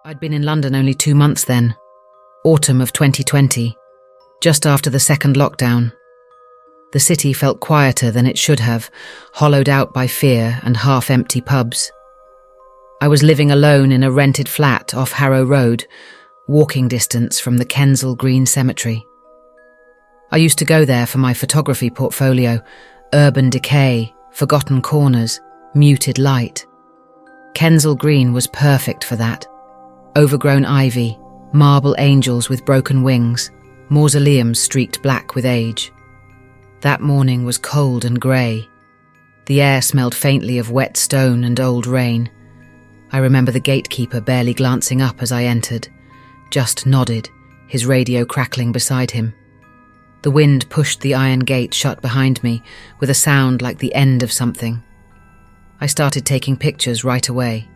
I'd been in London only 2 months then, autumn of 2020, just after the second lockdown. The city felt quieter than it should have, hollowed out by fear and half-empty pubs. I was living alone in a rented flat off Harrow Road, walking distance from the Kensal Green Cemetery. I used to go there for my photography portfolio, urban decay, forgotten corners, muted light. Kensal Green was perfect for that. Overgrown ivy, marble angels with broken wings, mausoleums streaked black with age. That morning was cold and grey. The air smelled faintly of wet stone and old rain. I remember the gatekeeper barely glancing up as I entered, just nodded, his radio crackling beside him. The wind pushed the iron gate shut behind me with a sound like the end of something. I started taking pictures right away.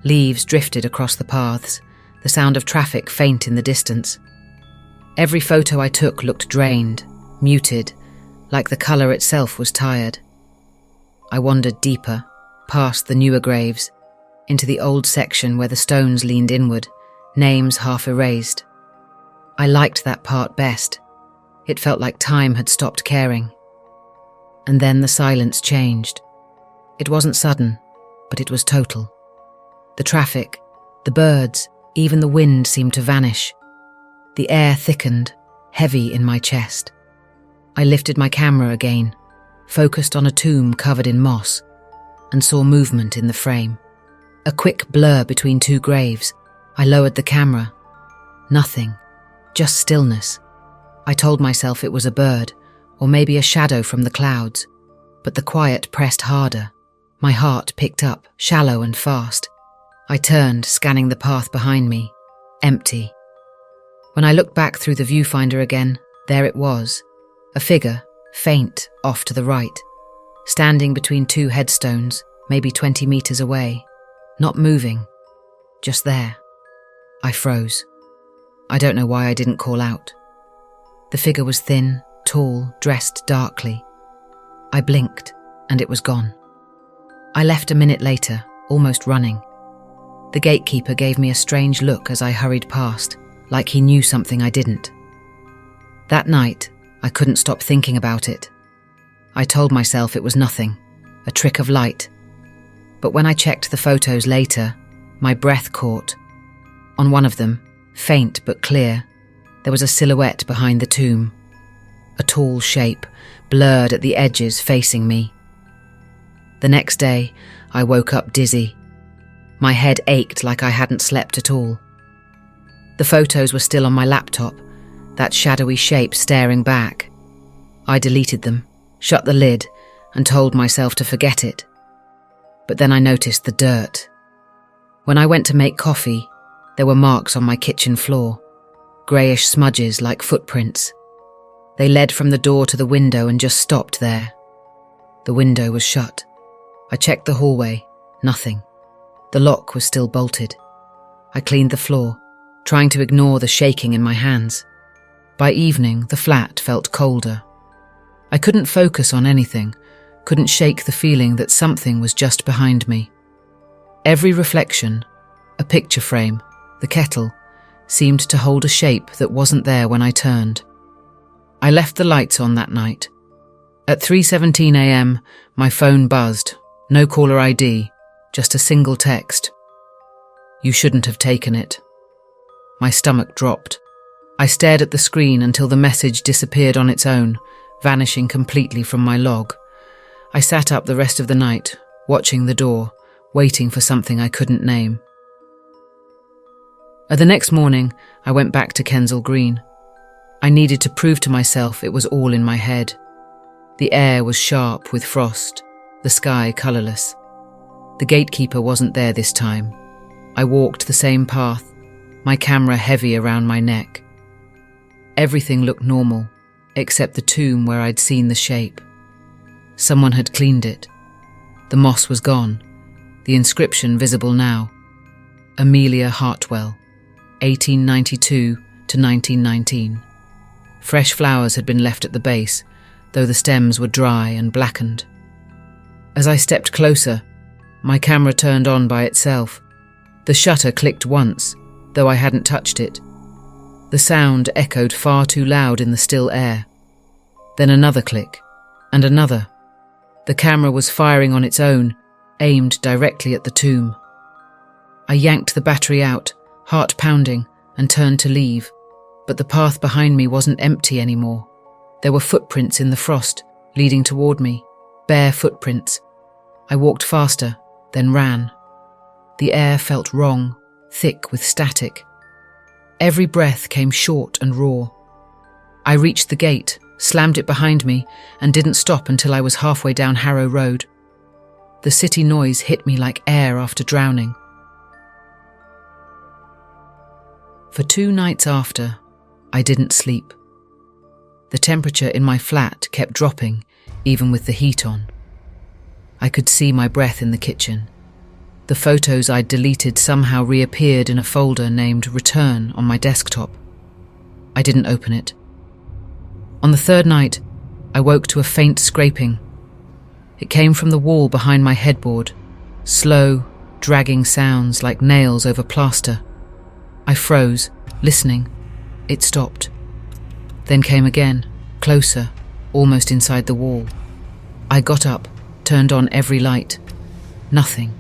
Leaves drifted across the paths, the sound of traffic faint in the distance. Every photo I took looked drained, muted, like the colour itself was tired. I wandered deeper, past the newer graves, into the old section where the stones leaned inward, names half erased. I liked that part best. It felt like time had stopped caring. And then the silence changed. It wasn't sudden, but it was total. The traffic, the birds, even the wind seemed to vanish. The air thickened, heavy in my chest. I lifted my camera again, focused on a tomb covered in moss, and saw movement in the frame. A quick blur between two graves. I lowered the camera. Nothing, just stillness. I told myself it was a bird, or maybe a shadow from the clouds, but the quiet pressed harder. My heart picked up, shallow and fast. I turned, scanning the path behind me. Empty. When I looked back through the viewfinder again, there it was. A figure, faint, off to the right. Standing between two headstones, maybe 20 meters away. Not moving. Just there. I froze. I don't know why I didn't call out. The figure was thin, tall, dressed darkly. I blinked, and it was gone. I left a minute later, almost running. The gatekeeper gave me a strange look as I hurried past, like he knew something I didn't. That night, I couldn't stop thinking about it. I told myself it was nothing, a trick of light. But when I checked the photos later, my breath caught. On one of them, faint but clear, there was a silhouette behind the tomb. A tall shape, blurred at the edges facing me. The next day, I woke up dizzy. My head ached like I hadn't slept at all. The photos were still on my laptop, that shadowy shape staring back. I deleted them, shut the lid, and told myself to forget it. But then I noticed the dirt. When I went to make coffee, there were marks on my kitchen floor, greyish smudges like footprints. They led from the door to the window and just stopped there. The window was shut. I checked the hallway, nothing. The lock was still bolted. I cleaned the floor, trying to ignore the shaking in my hands. By evening, the flat felt colder. I couldn't focus on anything, couldn't shake the feeling that something was just behind me. Every reflection, a picture frame, the kettle, seemed to hold a shape that wasn't there when I turned. I left the lights on that night. At 3:17 a.m, my phone buzzed, no caller ID, just a single text. You shouldn't have taken it. My stomach dropped. I stared at the screen until the message disappeared on its own, vanishing completely from my log. I sat up the rest of the night, watching the door, waiting for something I couldn't name. The next morning, I went back to Kensal Green. I needed to prove to myself it was all in my head. The air was sharp with frost, the sky colourless. The gatekeeper wasn't there this time. I walked the same path, my camera heavy around my neck. Everything looked normal, except the tomb where I'd seen the shape. Someone had cleaned it. The moss was gone, the inscription visible now. Amelia Hartwell, 1892 to 1919. Fresh flowers had been left at the base, though the stems were dry and blackened. As I stepped closer, my camera turned on by itself. The shutter clicked once, though I hadn't touched it. The sound echoed far too loud in the still air. Then another click, and another. The camera was firing on its own, aimed directly at the tomb. I yanked the battery out, heart pounding, and turned to leave, but the path behind me wasn't empty anymore. There were footprints in the frost, leading toward me, bare footprints. I walked faster, then ran. The air felt wrong, thick with static. Every breath came short and raw. I reached the gate, slammed it behind me, and didn't stop until I was halfway down Harrow Road. The city noise hit me like air after drowning. For 2 nights after, I didn't sleep. The temperature in my flat kept dropping, even with the heat on. I could see my breath in the kitchen. The photos I'd deleted somehow reappeared in a folder named Return on my desktop. I didn't open it. On the 3rd night, I woke to a faint scraping. It came from the wall behind my headboard, slow, dragging sounds like nails over plaster. I froze, listening. It stopped. Then came again, closer, almost inside the wall. I got up, turned on every light. Nothing.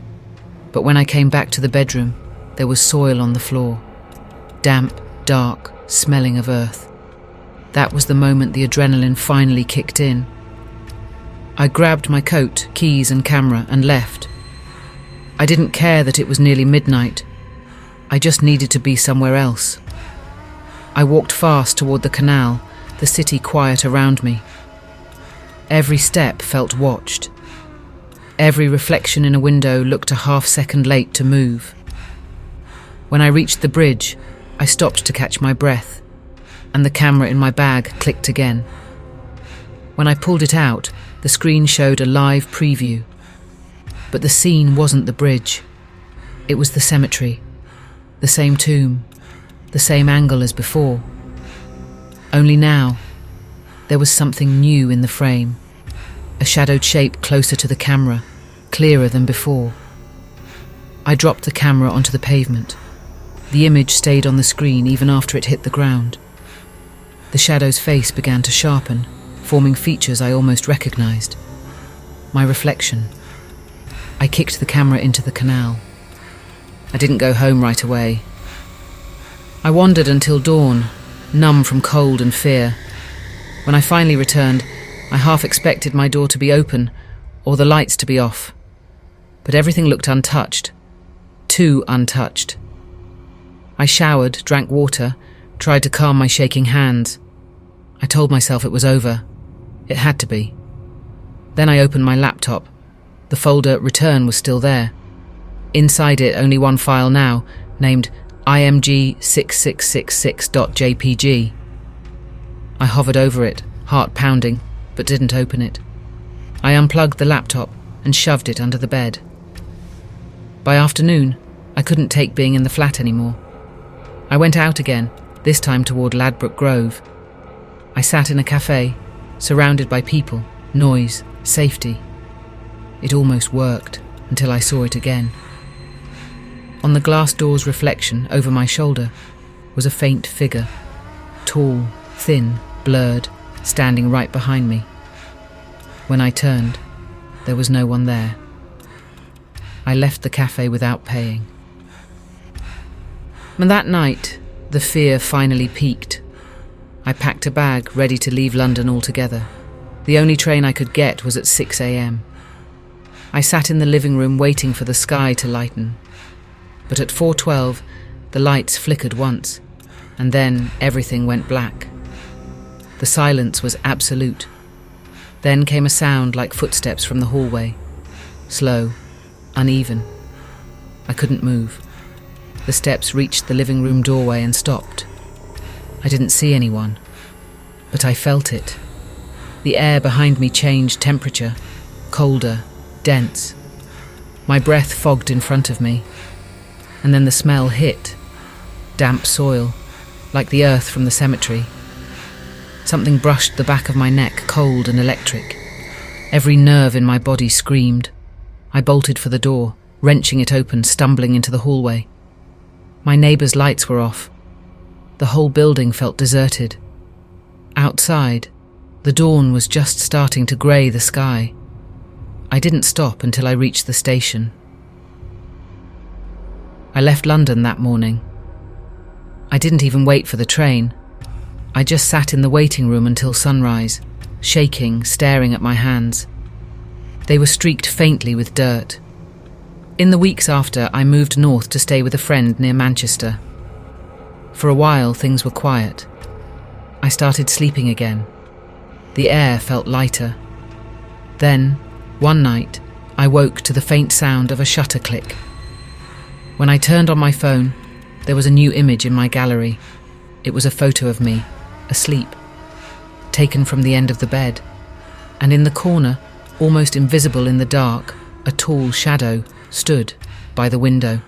But when I came back to the bedroom, there was soil on the floor. Damp, dark, smelling of earth. That was the moment the adrenaline finally kicked in. I grabbed my coat, keys and camera and left. I didn't care that it was nearly midnight. I just needed to be somewhere else. I walked fast toward the canal, the city quiet around me. Every step felt watched. Every reflection in a window looked a half-second late to move. When I reached the bridge, I stopped to catch my breath, and the camera in my bag clicked again. When I pulled it out, the screen showed a live preview. But the scene wasn't the bridge. It was the cemetery, the same tomb, the same angle as before. Only now, there was something new in the frame. A shadowed shape closer to the camera, clearer than before. I dropped the camera onto the pavement. The image stayed on the screen even after it hit the ground. The shadow's face began to sharpen, forming features I almost recognized. My reflection. I kicked the camera into the canal. I didn't go home right away. I wandered until dawn, numb from cold and fear. When I finally returned, I half expected my door to be open or the lights to be off. But everything looked untouched. Too untouched. I showered, drank water, tried to calm my shaking hands. I told myself it was over. It had to be. Then I opened my laptop. The folder Return was still there. Inside it, only one file now, named img6666.jpg. I hovered over it, heart pounding, but didn't open it. I unplugged the laptop and shoved it under the bed. By afternoon, I couldn't take being in the flat anymore. I went out again, this time toward Ladbroke Grove. I sat in a cafe, surrounded by people, noise, safety. It almost worked, until I saw it again. On the glass door's reflection over my shoulder was a faint figure, tall, thin, blurred, standing right behind me. When I turned, there was no one there. I left the cafe without paying. And that night, the fear finally peaked. I packed a bag ready to leave London altogether. The only train I could get was at 6 a.m. I sat in the living room waiting for the sky to lighten. But at 4:12, the lights flickered once, and then everything went black. The silence was absolute. Then came a sound like footsteps from the hallway. Slow, uneven. I couldn't move. The steps reached the living room doorway and stopped. I didn't see anyone, but I felt it. The air behind me changed temperature, colder, dense. My breath fogged in front of me, and then the smell hit. Damp soil, like the earth from the cemetery. Something brushed the back of my neck, cold and electric. Every nerve in my body screamed. I bolted for the door, wrenching it open, stumbling into the hallway. My neighbour's lights were off. The whole building felt deserted. Outside, the dawn was just starting to grey the sky. I didn't stop until I reached the station. I left London that morning. I didn't even wait for the train. I just sat in the waiting room until sunrise, shaking, staring at my hands. They were streaked faintly with dirt. In the weeks after, I moved north to stay with a friend near Manchester. For a while, things were quiet. I started sleeping again. The air felt lighter. Then, one night, I woke to the faint sound of a shutter click. When I turned on my phone, there was a new image in my gallery. It was a photo of me, asleep, taken from the end of the bed. And in the corner, almost invisible in the dark, a tall shadow stood by the window.